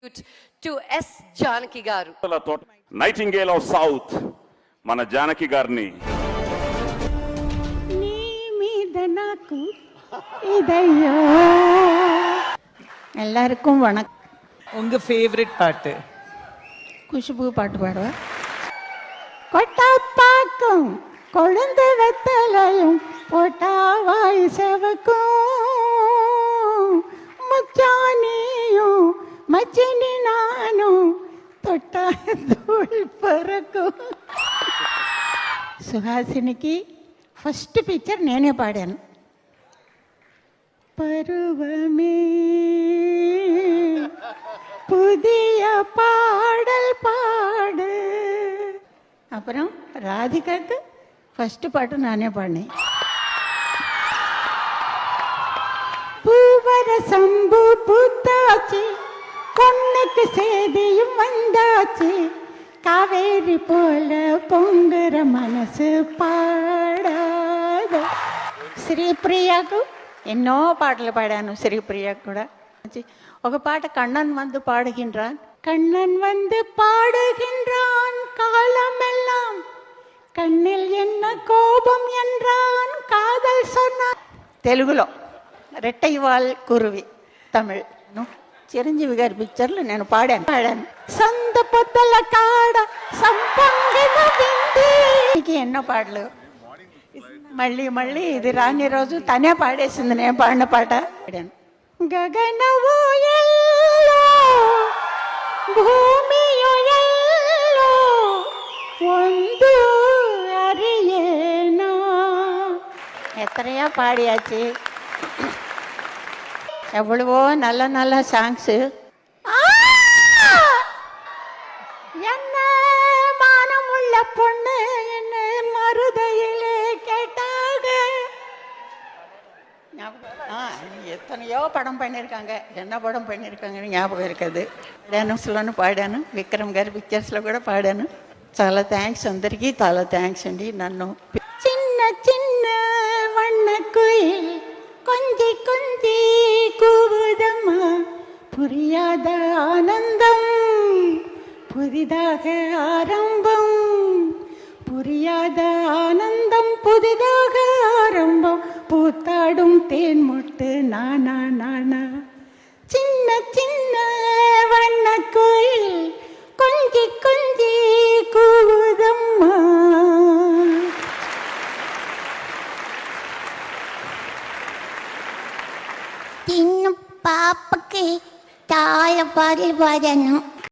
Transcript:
to S. Janaki garu. Nightingale of south మన జానకి గారిని నీ మీద నాకు ఇదయ్యో. எல்லாருக்கும் வணக்கம். உங்க ஃபேவரட் பாட்டு? குஷ்பு பாட்டு பாடுவா. கொட்டாப்பாக்கும் கொழுந்து வெத்தலையும் போட்டாவாய் செவக்கும் முச்சானியும் மச்சினி நானும் தொட்டா தூள் பறக்கும். సుహాసినికి ఫస్ట్ పిక్చర్ నేనే పాడాను. பருவமே புதிய பாடல் பாடு. அப்புறம் ராதிகாக்கு ஃபஸ்ட்டு பாட்டு நானே பாடினேன். பூவர சம்பு பூத்தாச்சு, பொண்ணுக்கு சேதியும் வந்தாச்சு, காவேரி போல பொங்குற மனசு பாடாத. శ్రీప్రియాకు ఎన్నో పాటలు పాడాను. శ్రీప్రియ కూడా ఒక పాట కண்ணన్ வந்து பாடுகின்றான். கண்ணன் வந்து பாடுகின்றான் காலமெல்லாம், కన్నిల్ ఎన్న కోపం என்றான் కాదల్ சொன்னான். తెలుగులో రెట్టైవాల్ కురువి, తమిళ్. చిరంజీవి గారి పిక్చర్లో నేను పాడాను. సంత పొద్దల కాడ సంపంగిన బిందికి ఎన్నో పాటలు. మళ్ళీ మళ్ళీ ఇది రాని రోజు తనే పాడేసింది నేను పాడిన పాట. పాడాను. గగనవో ఎల్లో భూమియో ఎల్లో ಒಂದು அறியேனா. எத்தனையா பாடியாச்சு. எவ்வளவோ நல்ல நல்ல சாங்ஸு. என்ன மானமுள்ள பொண்ணு என்ன மருதையிலே கேட்டாக. எத்தனையோ படம் பண்ணியிருக்காங்க. என்ன படம் பண்ணியிருக்காங்கன்னு ஞாபகம் இருக்குது. డాన్స్లోనూ పాడాను. విక్రమ్ గారి పిక్చర్స్లో కూడా పాడాను. చాలా థ్యాంక్స్ అందరికీ, చాలా థ్యాంక్స్ అండి. నన్ను చిన్న చిన్న వண்ண కుயில் கொஞ்சி கொஞ்சி கூவுதம்மா, புரியாத ஆனந்தம் புதிதாக ஆரம்பம், புரியாத ஆனந்தம் புதிதாக ஆரம்பம், பூத்தாடும் தேன் முட்டு நானா நானா. சின்ன சின்ன வண்ண கோயில் கொஞ்சி கொஞ்சி கூவுதம்மா. చిన్న పాపకి చాలా పాటలు పాడాను.